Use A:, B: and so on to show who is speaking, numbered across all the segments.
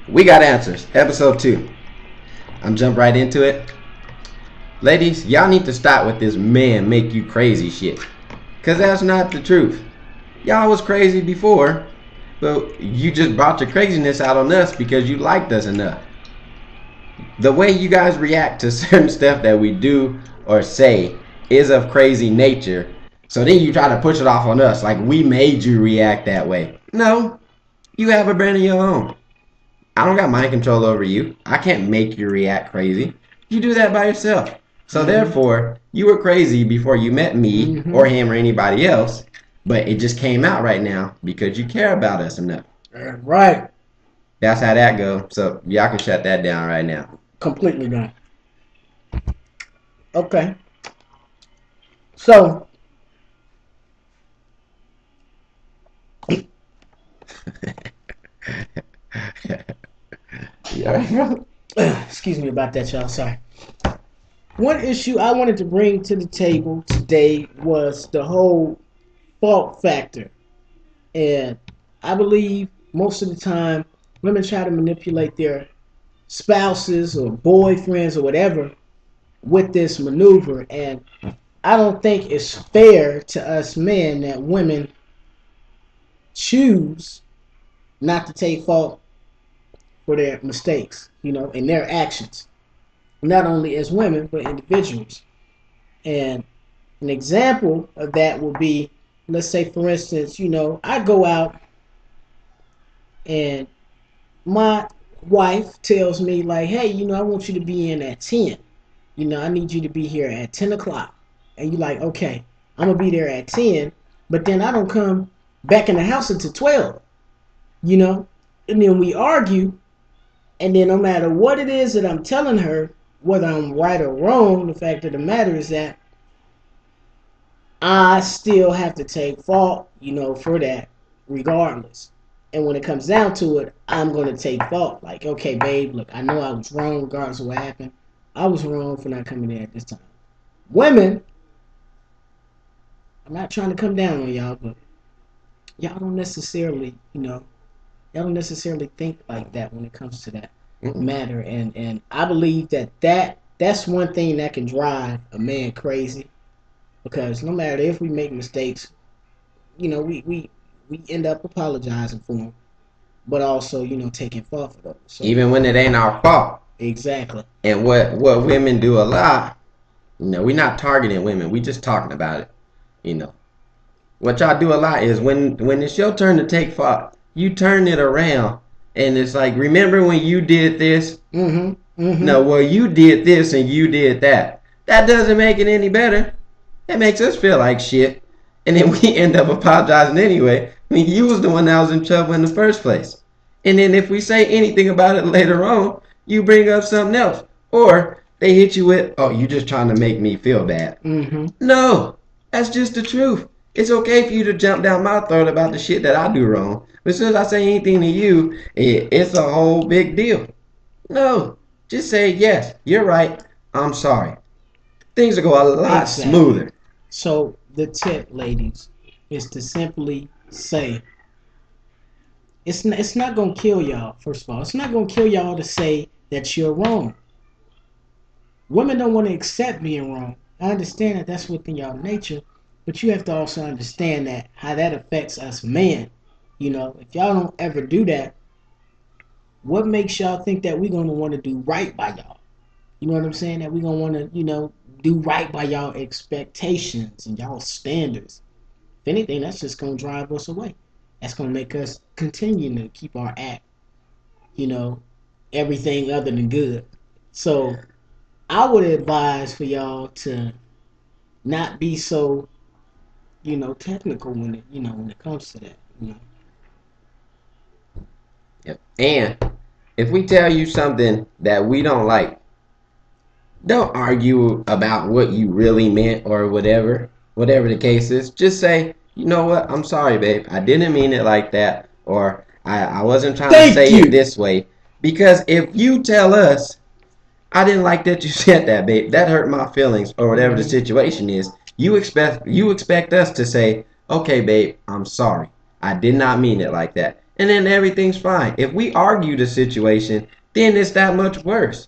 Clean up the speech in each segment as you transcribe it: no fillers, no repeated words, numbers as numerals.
A: We got answers. Episode 2. I'm jump right into it. Ladies, y'all need to stop with this man make you crazy shit. Cause that's not the truth. Y'all was crazy before, but you just brought your craziness out on us because you liked us enough. The way you guys react to certain stuff that we do or say is of crazy nature. So then you try to push it off on us like we made you react that way. No, you have a brain of your own. I don't got mind control over you. I can't make you react crazy. You do that by yourself. So therefore, you were crazy before you met me or him or anybody else, but it just came out right now because you care about us enough.
B: Right.
A: That's how that goes. So y'all can shut that down right now.
B: Completely done. Okay. So excuse me about that, y'all. Sorry. One issue I wanted to bring to the table today was the whole fault factor. And I believe most of the time women try to manipulate their spouses or boyfriends or whatever with this maneuver. And I don't think it's fair to us men that women choose not to take fault for their mistakes, and their actions. Not only as women, but individuals. And an example of that will be, let's say, for instance, I go out and my wife tells me, like, hey, I want you to be in at 10. I need you to be here at 10 o'clock. And you're like, okay, I'm going to be there at 10, but then I don't come back in the house until 12, and then we argue, and then no matter what it is that I'm telling her, whether I'm right or wrong, the fact of the matter is that I still have to take fault, for that regardless. And when it comes down to it, I'm going to take fault. Like, okay, babe, look, I know I was wrong regardless of what happened. I was wrong for not coming in at this time. Women, I'm not trying to come down on y'all, but y'all don't necessarily, y'all don't necessarily think like that when it comes to that matter. And I believe that's one thing that can drive a man crazy, because no matter if we make mistakes, we end up apologizing for them, but also taking fault for those. So,
A: even when it ain't our fault.
B: Exactly.
A: And what women do a lot, we're not targeting women. We just talking about it. What y'all do a lot is when it's your turn to take fault, you turn it around. And it's like, remember when you did this? No, well, you did this and you did that. That doesn't make it any better. That makes us feel like shit. And then we end up apologizing anyway. I mean, you was the one that was in trouble in the first place. And then if we say anything about it later on, you bring up something else. Or they hit you with, oh, you just trying to make me feel bad. No, that's just the truth. It's okay for you to jump down my throat about the shit that I do wrong. But as soon as I say anything to you, it's a whole big deal. No, just say, yes, you're right, I'm sorry. Things will go a lot smoother.
B: So the tip, ladies, is to simply say, it's not going to kill y'all, first of all. It's not going to kill y'all to say that you're wrong. Women don't want to accept being wrong. I understand that that's within y'all nature, but you have to also understand that how that affects us men. If y'all don't ever do that, what makes y'all think that we're going to want to do right by y'all? You know what I'm saying? That we're going to want to, do right by y'all expectations and y'all standards. If anything, that's just going to drive us away. That's going to make us continue to keep our act, everything other than good. So I would advise for y'all to not be so, technical when it comes to that.
A: Yep. And if we tell you something that we don't like, don't argue about what you really meant or whatever the case is. Just say, you know what, I'm sorry, babe. I didn't mean it like that. Or I wasn't trying to say it this way. Because if you tell us, I didn't like that you said that, babe, that hurt my feelings, or whatever the situation is, you expect us to say, okay, babe, I'm sorry. I did not mean it like that. and then everything's fine. If we argue the situation, then it's that much worse.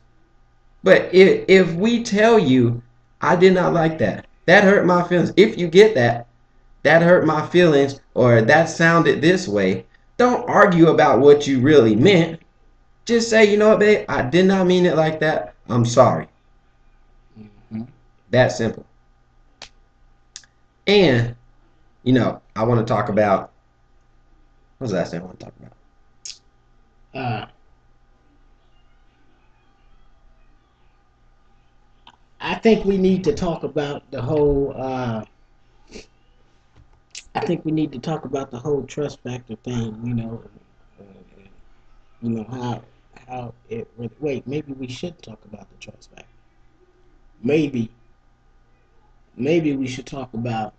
A: But if we tell you, I did not like that, that hurt my feelings. If you get that, that hurt my feelings, or that sounded this way, don't argue about what you really meant. Just say, you know what, babe, I did not mean it like that. I'm sorry.
B: Mm-hmm.
A: That simple. And, I want to talk about, what's the last thing I want to talk about?
B: I think we need to talk about the whole. I think we need to talk about the whole trust factor thing. How it. Wait, maybe we should talk about the trust factor. Maybe we should talk about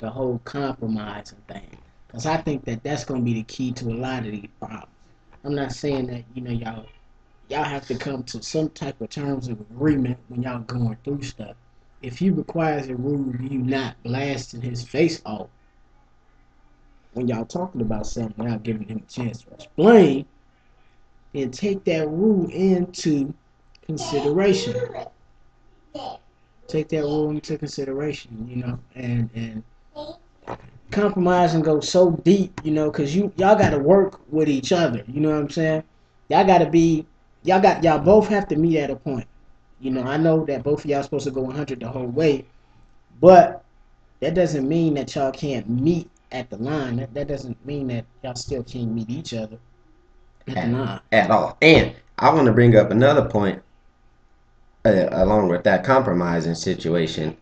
B: the whole compromising thing, because I think that that's going to be the key to a lot of these problems. I'm not saying that y'all have to come to some type of terms of agreement when y'all going through stuff. If he requires a rule, you not blasting his face off when y'all talking about something without giving him a chance to explain, then take that rule into consideration. Take that rule into consideration, and compromise and go so deep, because y'all got to work with each other. You know what I'm saying? Y'all got to be, y'all both have to meet at a point. I know that both of y'all supposed to go 100 the whole way, but that doesn't mean that y'all can't meet at the line. That doesn't mean that y'all still can't meet each other at the line.
A: At all. And I want to bring up another point along with that compromising situation.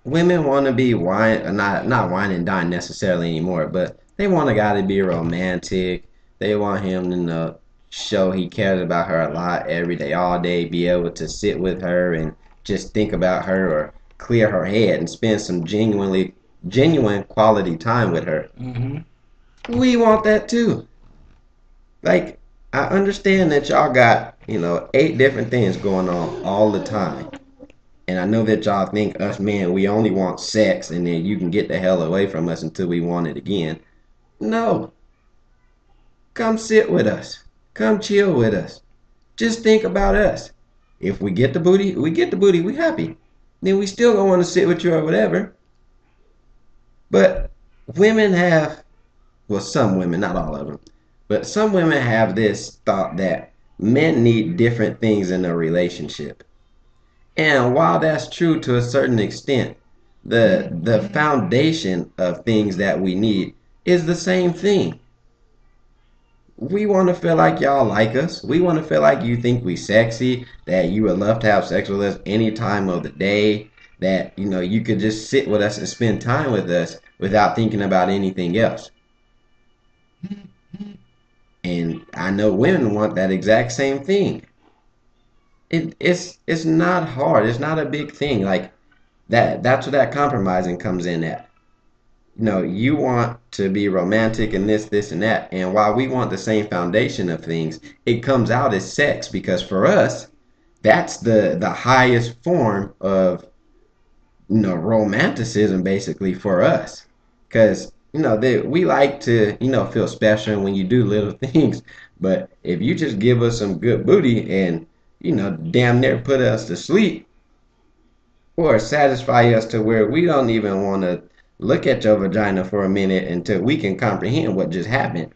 A: Women want to be not wine and dine necessarily anymore, but they want a guy to be romantic. They want him to show he cares about her a lot every day, all day, be able to sit with her and just think about her or clear her head and spend some genuine quality time with her.
B: Mm-hmm.
A: We want that too. Like, I understand that y'all got, 8 different things going on all the time. And I know that y'all think us men, we only want sex and then you can get the hell away from us until we want it again. No. Come sit with us. Come chill with us. Just think about us. If we get the booty, we happy. Then we still gonna want to sit with you or whatever. But women have, well, some women, not all of them, but some women have this thought that men need different things in a relationship. And while that's true to a certain extent, the foundation of things that we need is the same thing. We want to feel like y'all like us. We want to feel like you think we sexy, that you would love to have sex with us any time of the day, that you could just sit with us and spend time with us without thinking about anything else. And I know women want that exact same thing. It's not hard. It's not a big thing. Like that's where that compromising comes in at. You want to be romantic and this and that. And while we want the same foundation of things, it comes out as sex because for us, that's the highest form of romanticism basically for us. Because we like to feel special when you do little things. But if you just give us some good booty and damn near put us to sleep or satisfy us to where we don't even want to look at your vagina for a minute until we can comprehend what just happened,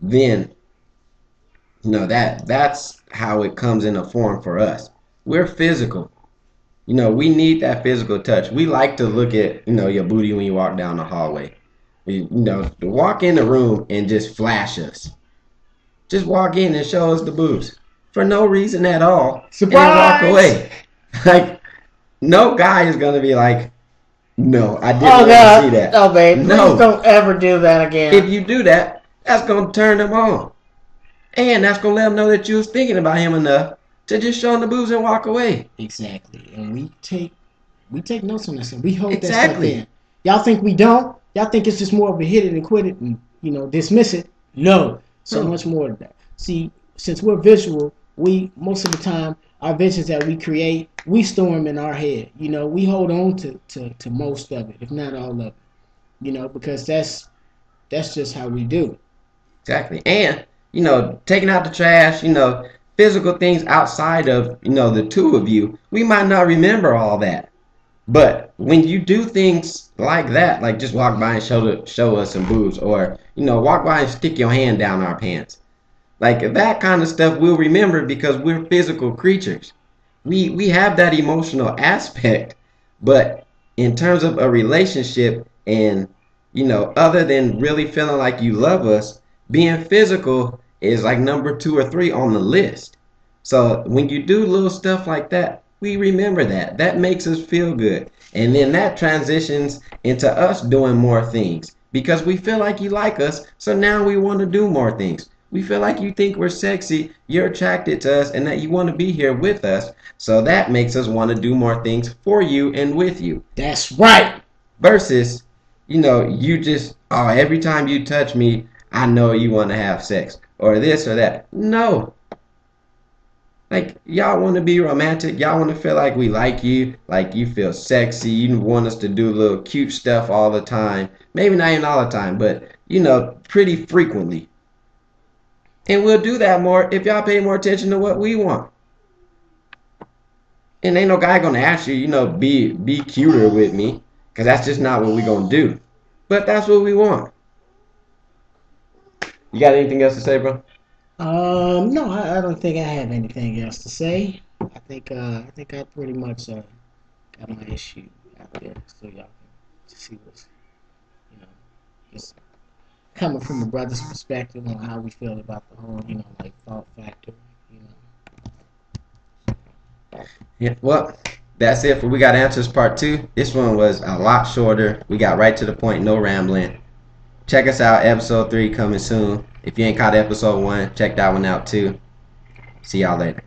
A: then that's how it comes in a form for us. We're physical. We need that physical touch. We like to look at your booty when you walk down the hallway. To walk in the room and just flash us. Just walk in and show us the boobs for no reason at all.
B: Surprise!
A: And walk away. Like, no guy is gonna be like, no, I didn't want to see that.
B: No, babe. No. Please don't ever do that again.
A: If you do that, that's gonna turn them on, and that's gonna let them know that you was thinking about him enough to just show them the boobs and walk away.
B: Exactly. And we take notes on this and we hold that stuff in. Y'all think we don't? Y'all think it's just more of a hit it and quit it and dismiss it? No. So much more than that. See, since we're visual, we most of the time our visions that we create, we store them in our head. We hold on to most of it, if not all of it. Because that's That's just how we do.
A: Exactly. And, taking out the trash, physical things outside of, the two of you, we might not remember all that. But when you do things like that, like just walk by and show us some boobs, or, walk by and stick your hand down our pants, like that kind of stuff we'll remember because we're physical creatures. We have that emotional aspect, but in terms of a relationship and other than really feeling like you love us, being physical is like number 2 or 3 on the list. So when you do little stuff like that, we remember that. That makes us feel good. And then that transitions into us doing more things because we feel like you like us. So now we want to do more things. We feel like you think we're sexy, you're attracted to us, and that you want to be here with us. So that makes us want to do more things for you and with you.
B: That's right.
A: Versus, you just, oh, every time you touch me, I know you want to have sex or this or that. No. Like, y'all want to be romantic. Y'all want to feel like we like you feel sexy. You want us to do little cute stuff all the time. Maybe not even all the time, but, pretty frequently. And we'll do that more if y'all pay more attention to what we want. And ain't no guy gonna ask you, be cuter with me, because that's just not what we gonna do. But that's what we want. You got anything else to say, bro?
B: No, I don't think I have anything else to say. I think I pretty much got my issue out there, so y'all can see what's, just coming from a brother's perspective on how we feel about the whole, like thought factor,
A: Yeah, well, that's it for We Got Answers Part 2. This one was a lot shorter. We got right to the point, no rambling. Check us out, episode 3 coming soon. If you ain't caught episode 1, check that one out too. See y'all later.